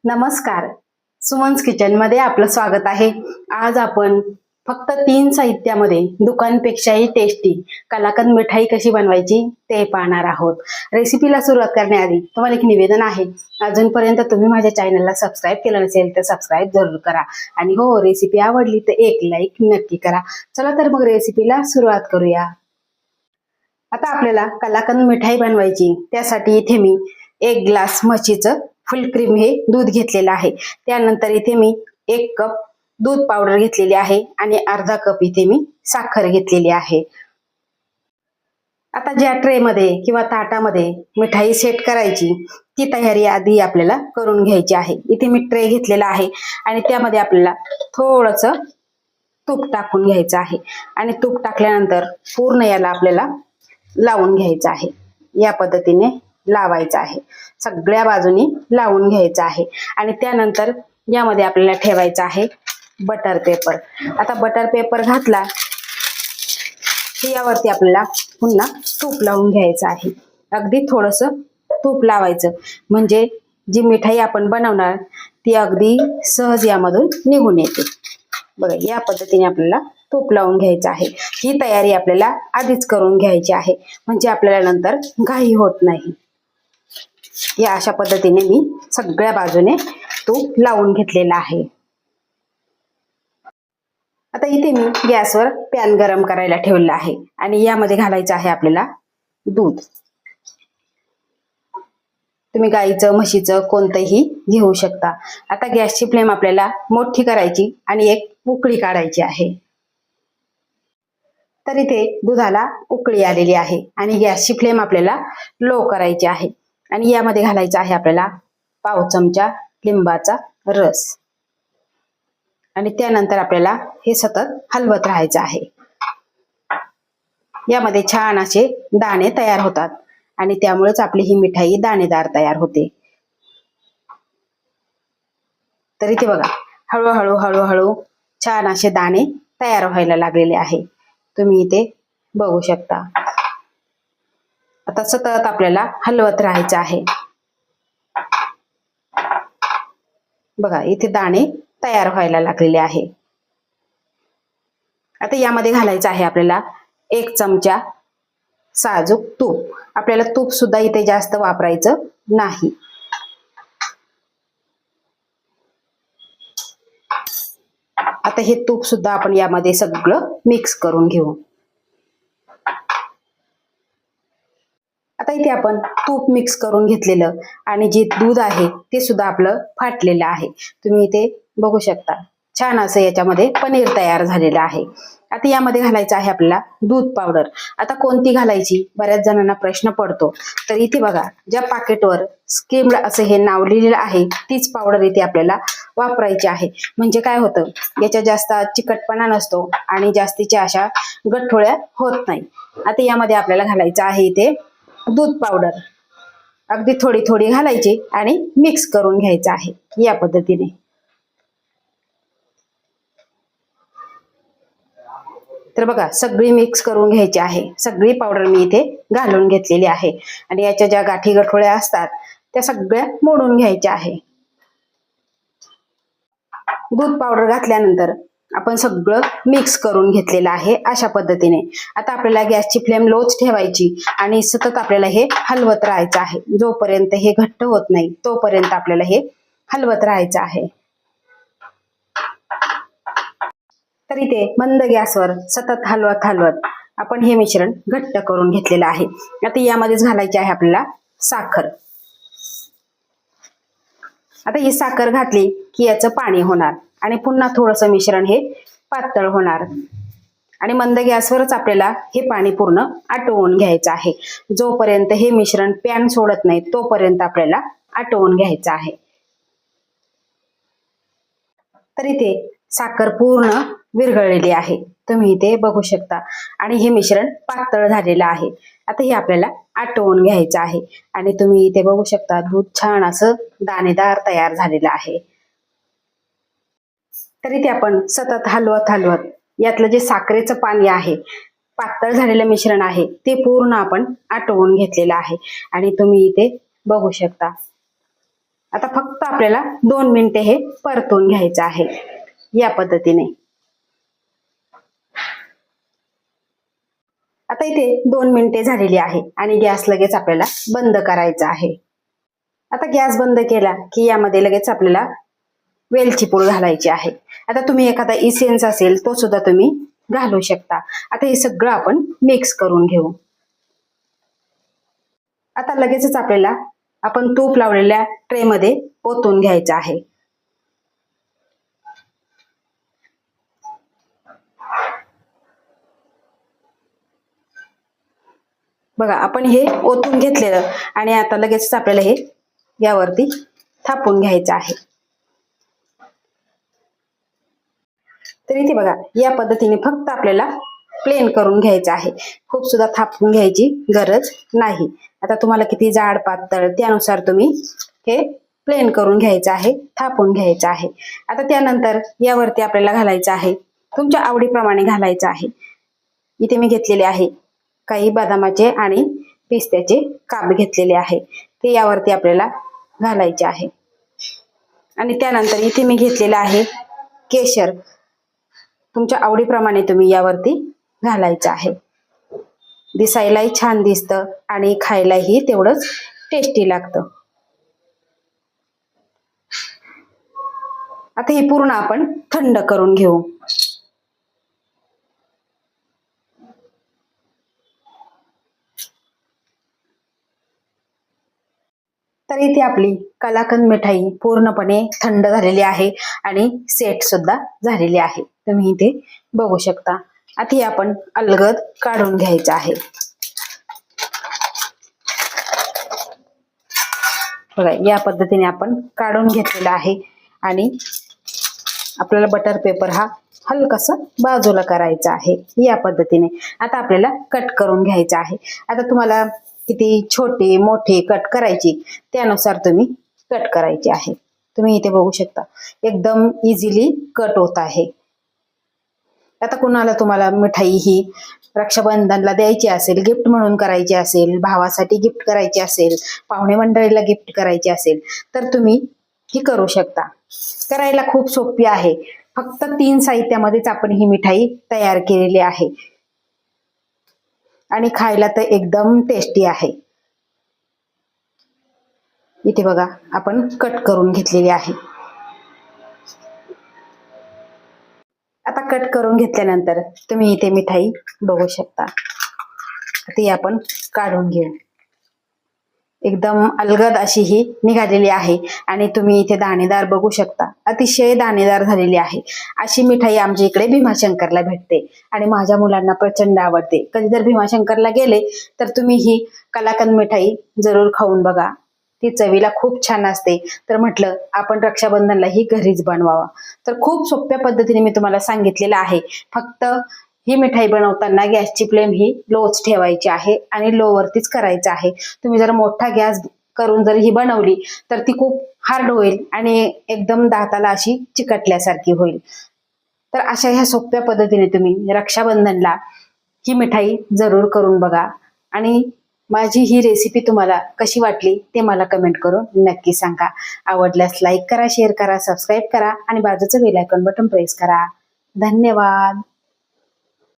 नमस्कार. सुमन्स किचन मध्ये आपलं स्वागत आहे. आज आपण फक्त 3 साहित्यामध्ये दुकानपेक्षाही टेस्टी कलाकंद मिठाई कशी बनवायची ते पाहणार आहोत. रेसिपीला सुरुवात करण्याआधी तुम्हाला एक निवेदन आहे. अजूनपर्यंत तुम्ही माझ्या चॅनलला सबस्क्राईब केलं नसेल तर सबस्क्राईब जरूर करा आणि हो, रेसिपी आवडली तर एक लाईक नक्की करा. चला तर मग रेसिपीला सुरुवात करूया. आता आपल्याला कलाकंद मिठाई बनवायची. त्यासाठी इथे मी 1 ग्लास म्हशीचं फुल क्रीम हे दूध घेतलेलं आहे. त्यानंतर इथे मी 1 कप दूध पावडर घेतलेली आहे आणि अर्धा कप इथे मी साखर घेतलेली आहे. आता ज्या ट्रे मध्ये किंवा ताटामध्ये मिठाई सेट करायची ती तयारी आधी आपल्याला करून घ्यायची आहे. इथे मी ट्रे घेतलेला आहे आणि त्यामध्ये आपल्याला थोडंसं तूप टाकून घ्यायचं आहे आणि तूप टाकल्यानंतर पूर्ण याला आपल्याला लावून घ्यायचं आहे. या पद्धतीने लावायचं आहे. सगळ्या बाजूनी लावून घ्यायचं आहे आणि त्यानंतर यामध्ये आपल्याला ठेवायचं आहे बटर पेपर. आता बटर पेपर घातला की यावरती आपल्याला पुन्हा तूप लावून घ्यायचं आहे. अगदी थोडंसं तूप लावायचं म्हणजे जी मिठाई आपण बनवणार ती अगदी सहज यामधून निघून येते. बघा, या पद्धतीने आपल्याला तूप लावून घ्यायचं आहे. ही तयारी आपल्याला आधीच करून घ्यायची आहे म्हणजे आपल्याला नंतर घाई होत नाही. या अशा पद्धतीने मी सगळ्या बाजूने तूप लावून घेतलेला आहे. आता इथे मी गॅसवर पॅन गरम करायला ठेवलेला आहे आणि यामध्ये घालायचं आहे आपल्याला दूध. तुम्ही गाईचं म्हशीचं कोणतंही घेऊ शकता. आता गॅसची फ्लेम आपल्याला मोठी करायची आणि एक उकळी काढायची आहे. तर इथे दुधाला उकळी आलेली आहे आणि गॅसची फ्लेम आपल्याला लो करायची आहे आणि यामध्ये घालायचं आहे आपल्याला पाव चमचा लिंबाचा रस आणि त्यानंतर आपल्याला हे सतत हलवत राहायचं आहे. यामध्ये छान असे दाणे तयार होतात आणि त्यामुळेच आपली ही मिठाई दाणेदार तयार होते. तर इथे बघा, हळूहळू हळूहळू छान असे दाणे तयार व्हायला लागलेले आहे. तुम्ही इथे बघू शकता. आता सतत आपल्याला हलवत राहायचं आहे. बघा, इथे दाणे तयार व्हायला लागलेले आहे. आता यामध्ये घालायचं आहे आपल्याला 1 चमचा साजूक तूप. आपल्याला तूप सुद्धा इथे जास्त वापरायचं नाही. आता हे तूप सुद्धा आपण यामध्ये सगळं मिक्स करून घेऊ. आता इथे आपण तूप मिक्स करून घेतलेलं आणि जे दूध आहे ते सुद्धा आपलं फाटलेलं आहे. तुम्ही इथे बघू शकता. छान असं याच्यामध्ये पनीर तयार झालेलं आहे. आता यामध्ये घालायचं आहे आपल्याला दूध पावडर. आता कोणती घालायची बऱ्याच जणांना प्रश्न पडतो. तर इथे बघा, ज्या पाकिटवर स्किम्ड असं हे नाव लिहिलेलं आहे तीच पावडर इथे आपल्याला वापरायची आहे. म्हणजे काय होतं, याच्या जास्त चिकटपणा नसतो आणि जास्तीच्या अशा गठोळ्या होत नाही. आता यामध्ये आपल्याला घालायचं आहे इथे दूध पावडर. अगदी थोडी थोडी घालायची आणि मिक्स करून घ्यायचं आहे या पद्धतीने. तर बघा, सगळी मिक्स करून घ्यायची आहे. सगळी पावडर मी इथे घालून घेतलेली आहे आणि याच्या ज्या गाठी गठोळ्या असतात त्या सगळ्या मोडून घ्यायच्या आहे. दूध पावडर घातल्यानंतर आपण सगळं मिक्स करून घेतलेलं आहे अशा पद्धतीने. आता आपल्याला गॅसची फ्लेम लोच ठेवायची आणि सतत आपल्याला हे हलवत राहायचं आहे. जोपर्यंत हे घट्ट होत नाही तोपर्यंत आपल्याला हे हलवत राहायचं आहे. तर इथे मंद गॅसवर सतत हलवत हलवत आपण हे मिश्रण घट्ट करून घेतलेलं आहे. आता यामध्येच घालायची आहे आपल्याला साखर. आता ही साखर घातली की याचं पाणी होणार आणि पुन्हा थोडंसं मिश्रण हे पातळ होणार आणि मंद गॅसवरच आपल्याला हे पाणी पूर्ण आटवून घ्यायचं आहे. जोपर्यंत हे मिश्रण पॅन सोडत नाही तोपर्यंत आपल्याला आटवून घ्यायचं आहे. तर इथे साखर पूर्ण विरघळलेली आहे. तुम्ही इथे बघू शकता आणि हे मिश्रण पातळ झालेलं आहे. आता हे आपल्याला आटवून घ्यायचं आहे आणि तुम्ही इथे बघू शकता दूध छान असं दाणेदार तयार झालेलं आहे. तर इथे आपण सतत हलवत हलवत यातलं जे साखरेचं पाणी आहे, पातळ झालेलं मिश्रण आहे, ते पूर्ण आपण आटवून घेतलेलं आहे आणि तुम्ही इथे बघू शकता. आता फक्त आपल्याला 2 मिनिटे हे परतून घ्यायचं आहे या पद्धतीने. आता इथे 2 मिनिटे झालेली आहे आणि गॅस लगेच आपल्याला बंद करायचा आहे. आता गॅस बंद केला की यामध्ये लगेच आपल्याला वेलची पूड घालायची आहे. आता तुम्ही एखादा इसेन्स असेल तो सुद्धा तुम्ही घालू शकता. आता हे सगळं आपण मिक्स करून घेऊ. आता लगेचच आपल्याला आपण तूप लावलेल्या ट्रे मध्ये ओतून घ्यायचं आहे. बघा आपण हे ओतून घेतलेलं आणि आता लगेचच आपल्याला हे यावरती थापून घ्यायचं आहे. तर इथे बघा या पद्धतीने फक्त आपल्याला प्लेन करून घ्यायचं आहे. खूप सुद्धा थापून घ्यायची गरज नाही. आता तुम्हाला किती जाड पातळ त्यानुसार तुम्ही हे प्लेन करून घ्यायचं आहे, थापून घ्यायचं आहे. आता त्यानंतर यावरती आपल्याला घालायचं आहे, तुमच्या आवडीप्रमाणे घालायचं आहे. इथे मी घेतलेले आहे काही बदामाचे आणि पिस्त्याचे काप घेतलेले आहे, ते यावरती आपल्याला घालायचे आहे. आणि त्यानंतर इथे मी घेतलेलं आहे केशर, तुमच्या आवडीप्रमाणे तुम्ही यावरती घालायचं आहे. दिसायलाही छान दिसतं आणि खायलाही तेवढंच टेस्टी लागतं. आता हे पूर्ण आपण थंड करून घेऊ. तर इथे आपली कलाकंद मिठाई पूर्णपणे थंड झालेली आहे आणि सेट सुद्धा झालेली आहे. तुम्ही इथे बघू शकता. आता हे आपण अलगद काढून घ्यायचं आहे. बघा या पद्धतीने आपण काढून घेतलेला आहे आणि आपल्याला बटर पेपर हा हलकासा बाजूला करायचा आहे या पद्धतीने. आता आपल्याला कट करून घ्यायचा आहे. आता तुम्हाला किती छोटे मोठे कट करायची त्यानुसार तुम्ही कट करायचे आहे. तुम्ही इथे बघू शकता एकदम इझिली कट होत आहे. आता कुणाला तुम्हाला मिठाई ही रक्षाबंधनला द्यायची असेल, गिफ्ट म्हणून करायची असेल, भावासाठी गिफ्ट करायची असेल, पाहुणे मंडळीला गिफ्ट करायची असेल तर तुम्ही ही करू शकता. करायला खूप सोपी आहे. फक्त 3 साहित्यामध्येच आपण ही मिठाई तयार केलेली आहे आणि खायला तर एकदम टेस्टी आहे. इथे बघा आपण कट करून घेतलेली आहे. आता कट करून घेतल्यानंतर तुम्ही इथे मिठाई बघू शकता. ती आपण काढून घेऊ. एकदम अलगद अशी ही निघालेली आहे आणि तुम्ही इथे दाणेदार बघू शकता, अतिशय दाणेदार झालेली आहे. अशी मिठाई आमच्या इकडे भीमाशंकरला भेटते आणि माझ्या मुलांना प्रचंड आवडते. कधी जर भीमाशंकरला गेले तर तुम्ही ही कलाकंद मिठाई जरूर खाऊन बघा. ती चवीला खूप छान असते. तर म्हटलं आपण रक्षाबंधनला ही घरीच बनवावं. तर खूप सोप्या पद्धतीने मी तुम्हाला सांगितलेलं आहे. फक्त ही मिठाई बनवताना गॅसची फ्लेम ही लोच ठेवायची आहे आणि लो वरतीच करायचं आहे. तुम्ही जर मोठा गॅस करून जर ही बनवली तर ती खूप हार्ड होईल आणि एकदम दाताला अशी चिकटल्यासारखी होईल. तर अशा ह्या सोप्या पद्धतीने तुम्ही रक्षाबंधनला ही मिठाई जरूर करून बघा आणि माझी ही रेसिपी तुम्हाला कशी वाटली ते मला कमेंट करून नक्की सांगा. आवडल्यास लाईक करा, शेअर करा, सबस्क्राईब करा आणि बाजूचं बेल आयकॉन बटन प्रेस करा. धन्यवाद.